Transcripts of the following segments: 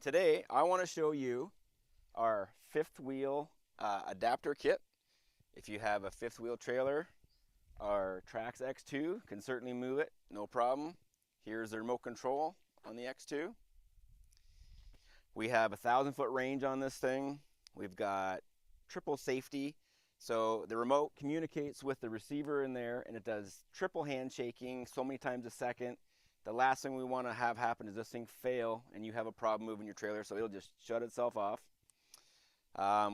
Today I want to show you our fifth wheel adapter kit. If you have a fifth wheel trailer, our TRAX X2 can certainly move it, no problem. Here's the remote control on the X2. We have 1,000-foot range on this thing. We've got triple safety, so the remote communicates with the receiver in there, and it does triple handshaking so many times a second. The last thing we want to have happen is this thing fail and you have a problem moving your trailer, so it'll just shut itself off.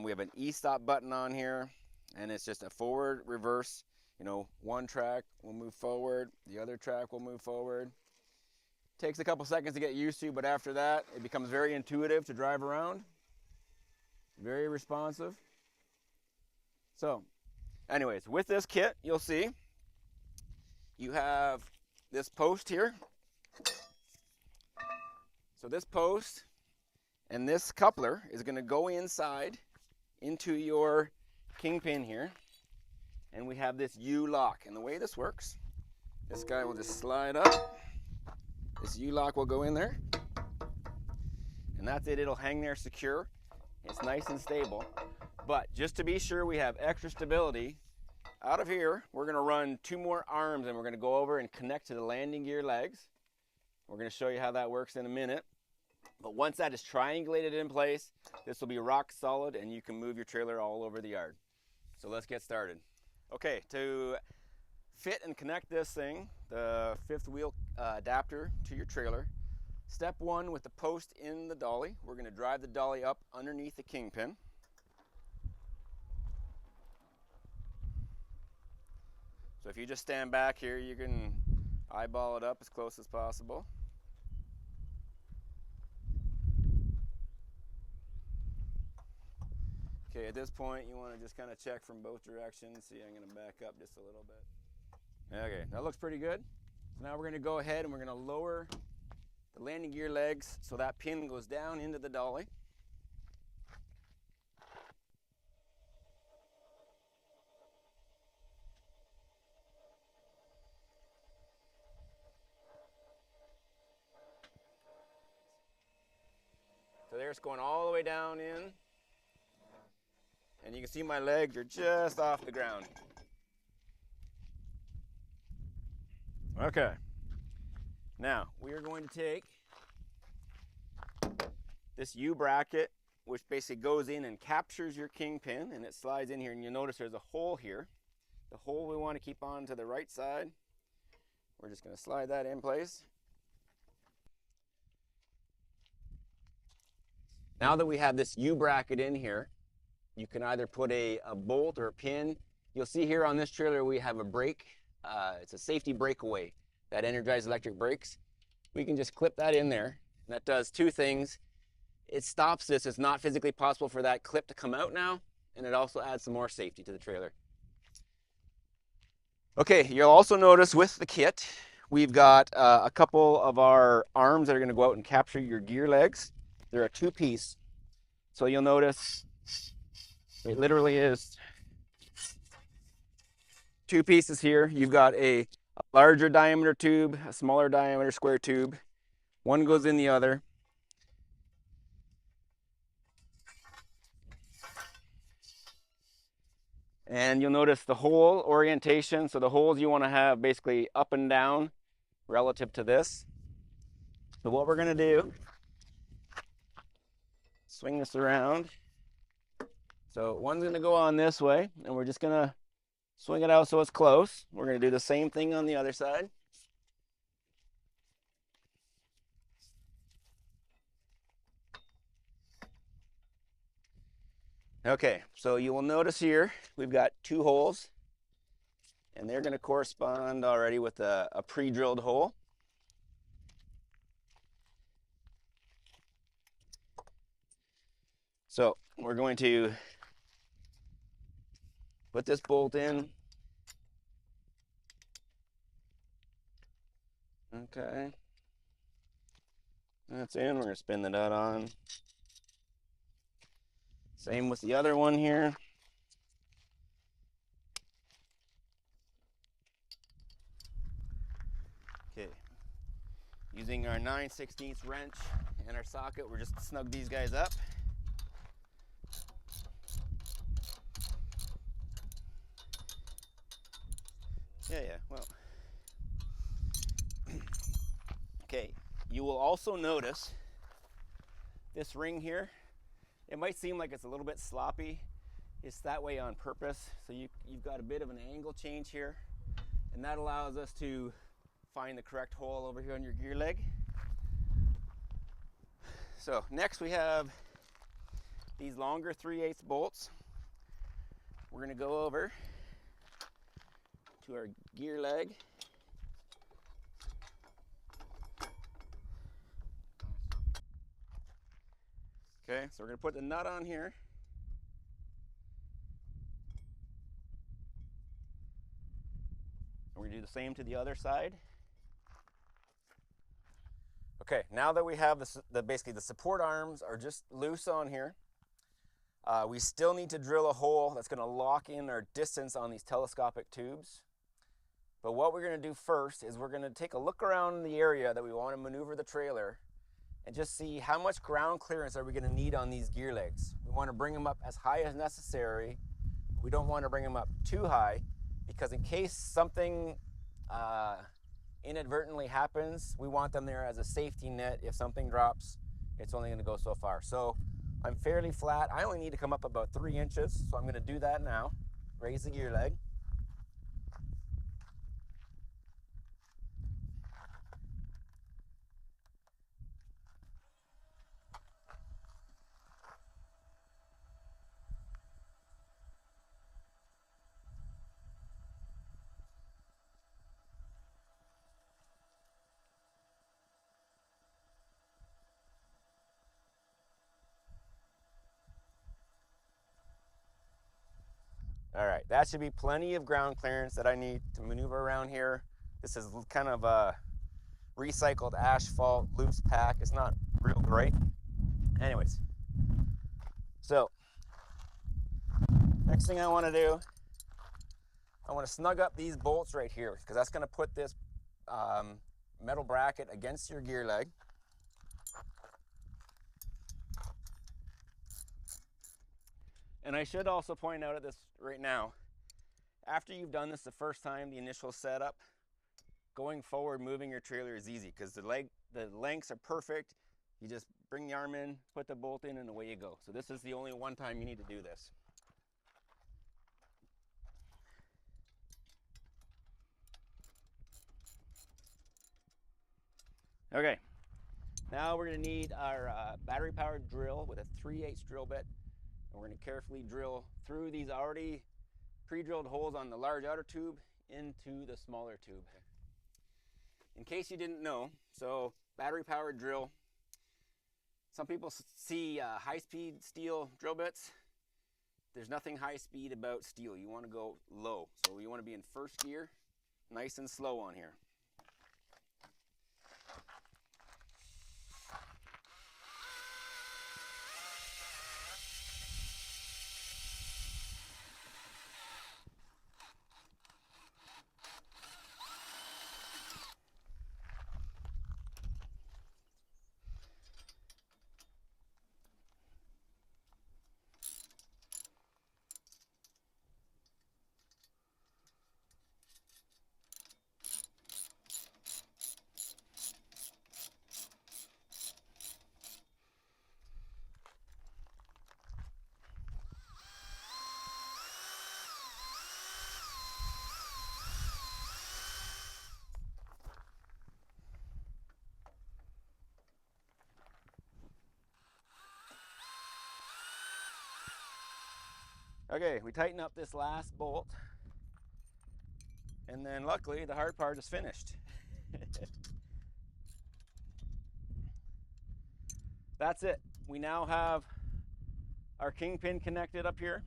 We have an e-stop button on here, and it's just a forward, reverse. You know, one track will move forward, the other track will move forward. Takes a couple seconds to get used to, but after that, it becomes very intuitive to drive around. Very responsive. So, anyways, with this kit, you'll see you have this post here. So this post and this coupler is going to go inside into your kingpin here, and we have this U-lock. And the way this works, this guy will just slide up. This U-lock will go in there, and that's it. It'll hang there secure. It's nice and stable. But just to be sure we have extra stability, out of here we're going to run 2 more arms, and we're going to go over and connect to the landing gear legs. We're going to show you how that works in a minute. But once that is triangulated in place, this will be rock solid and you can move your trailer all over the yard. So let's get started. Okay, to fit and connect this thing, the fifth wheel adapter to your trailer, step 1 with the post in the dolly, we're going to drive the dolly up underneath the kingpin. So if you just stand back here, you can eyeball it up as close as possible. Okay, at this point you want to just kind of check from both directions. See, I'm going to back up just a little bit. Okay, that looks pretty good. So now we're going to go ahead and we're going to lower the landing gear legs so that pin goes down into the dolly. So there it's going all the way down in. And you can see my legs are just off the ground. Okay. Now, we are going to take this U-bracket, which basically goes in and captures your kingpin, and it slides in here, and you'll notice there's a hole here. The hole we want to keep on to the right side. We're just going to slide that in place. Now that we have this U-bracket in here, you can either put a bolt or a pin. You'll see here on this trailer we have a brake. It's a safety breakaway that energizes electric brakes. We can just clip that in there, and that does 2 things. It stops this. It's not physically possible for that clip to come out now, and it also adds some more safety to the trailer. Okay, you'll also notice with the kit, we've got a couple of our arms that are going to go out and capture your gear legs. They're a 2-piece. So you'll notice it literally is 2 pieces here. You've got a larger diameter tube, a smaller diameter square tube. One goes in the other. And you'll notice the hole orientation. So the holes you want to have basically up and down relative to this. So what we're going to do, swing this around. So one's going to go on this way, and we're just going to swing it out so it's close. We're going to do the same thing on the other side. Okay, so you will notice here we've got 2 holes, and they're going to correspond already with a pre-drilled hole. So we're going to put this bolt in. Okay. That's in. We're going to spin the nut on. Same with the other one here. Okay. Using our 9/16 wrench and our socket, we're just to snug these guys up. Yeah, well. Okay, you will also notice this ring here. It might seem like it's a little bit sloppy. It's that way on purpose. So you've got a bit of an angle change here, and that allows us to find the correct hole over here on your gear leg. So next we have these longer 3/8 bolts. We're going to go over to our gear leg. Okay, so we're going to put the nut on here. And we're going to do the same to the other side. Okay, now that we have basically the support arms are just loose on here, we still need to drill a hole that's going to lock in our distance on these telescopic tubes. But what we're going to do first is we're going to take a look around the area that we want to maneuver the trailer and just see how much ground clearance are we going to need on these gear legs. We want to bring them up as high as necessary. We don't want to bring them up too high, because in case something inadvertently happens, we want them there as a safety net. If something drops, it's only going to go so far. So I'm fairly flat. I only need to come up about 3 inches, so I'm going to do that now. Raise the gear leg. All right, that should be plenty of ground clearance that I need to maneuver around here. This is kind of a recycled asphalt loose pack. It's not real great. Anyways, so next thing I want to do, I want to snug up these bolts right here, because that's going to put this metal bracket against your gear leg. And I should also point out at this right now, after you've done this the first time, the initial setup, going forward, moving your trailer is easy, because the lengths are perfect. You just bring the arm in, put the bolt in, and away you go. So this is the only one time you need to do this. Okay, now we're going to need our battery-powered drill with a 3/8 drill bit. And we're going to carefully drill through these already pre-drilled holes on the large outer tube into the smaller tube. In case you didn't know, so battery-powered drill. Some people see high-speed steel drill bits. There's nothing high-speed about steel. You want to go low. So you want to be in first gear, nice and slow on here. Okay, we tighten up this last bolt, and then luckily the hard part is finished. That's it. We now have our kingpin connected up here.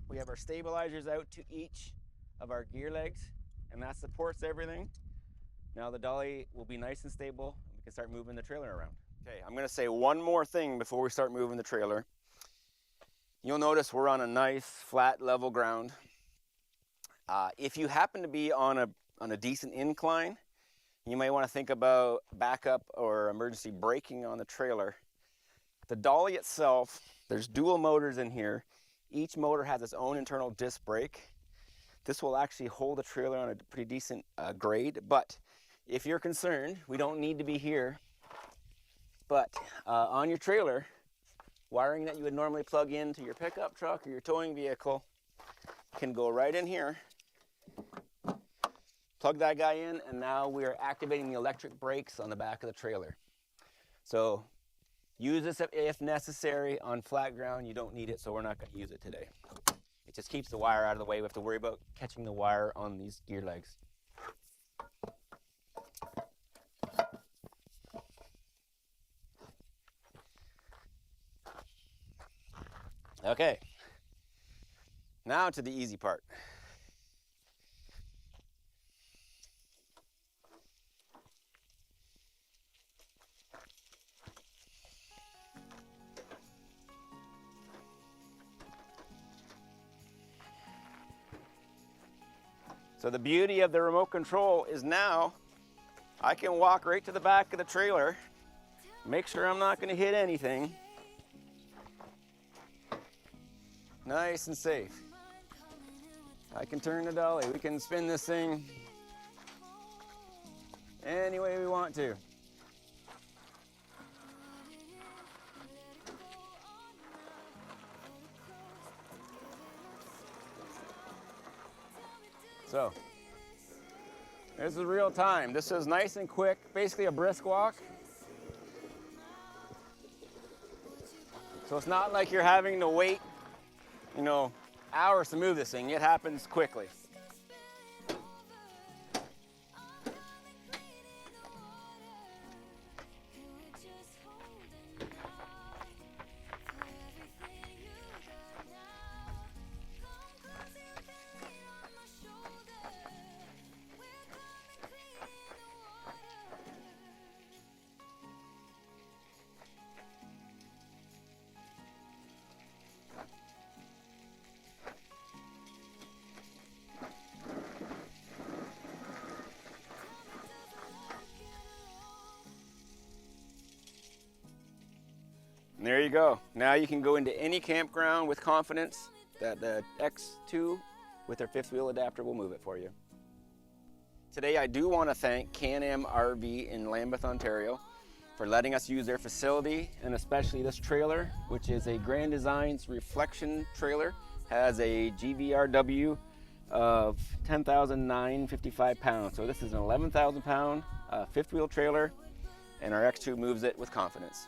We have our stabilizers out to each of our gear legs, and that supports everything. Now the dolly will be nice and stable, and we can start moving the trailer around. Okay, I'm going to say one more thing before we start moving the trailer. You'll notice we're on a nice flat level ground. If you happen to be on a decent incline, you may want to think about backup or emergency braking on the trailer. The Dolly itself, there's dual motors in here. Each motor has its own internal disc brake. This will actually hold the trailer on a pretty decent grade, but if you're concerned, we don't need to be here, but on your trailer, wiring that you would normally plug into your pickup truck or your towing vehicle can go right in here. Plug that guy in, and now we are activating the electric brakes on the back of the trailer. So use this if necessary. On flat ground, you don't need it, so we're not going to use it today. It just keeps the wire out of the way. We have to worry about catching the wire on these gear legs. Okay, now to the easy part. So the beauty of the remote control is now I can walk right to the back of the trailer, make sure I'm not going to hit anything. Nice and safe. I can turn the dolly. We can spin this thing any way we want to. So, this is real time. This is nice and quick, basically a brisk walk. So it's not like you're having to wait, hours to move this thing. It happens quickly. And there you go. Now you can go into any campground with confidence that the X2 with their fifth wheel adapter will move it for you. Today I do want to thank Can-Am RV in Lambeth, Ontario for letting us use their facility, and especially this trailer, which is a Grand Designs reflection trailer, has a GVRW of 10,955 pounds. So this is an 11,000 pound fifth wheel trailer, and our X2 moves it with confidence.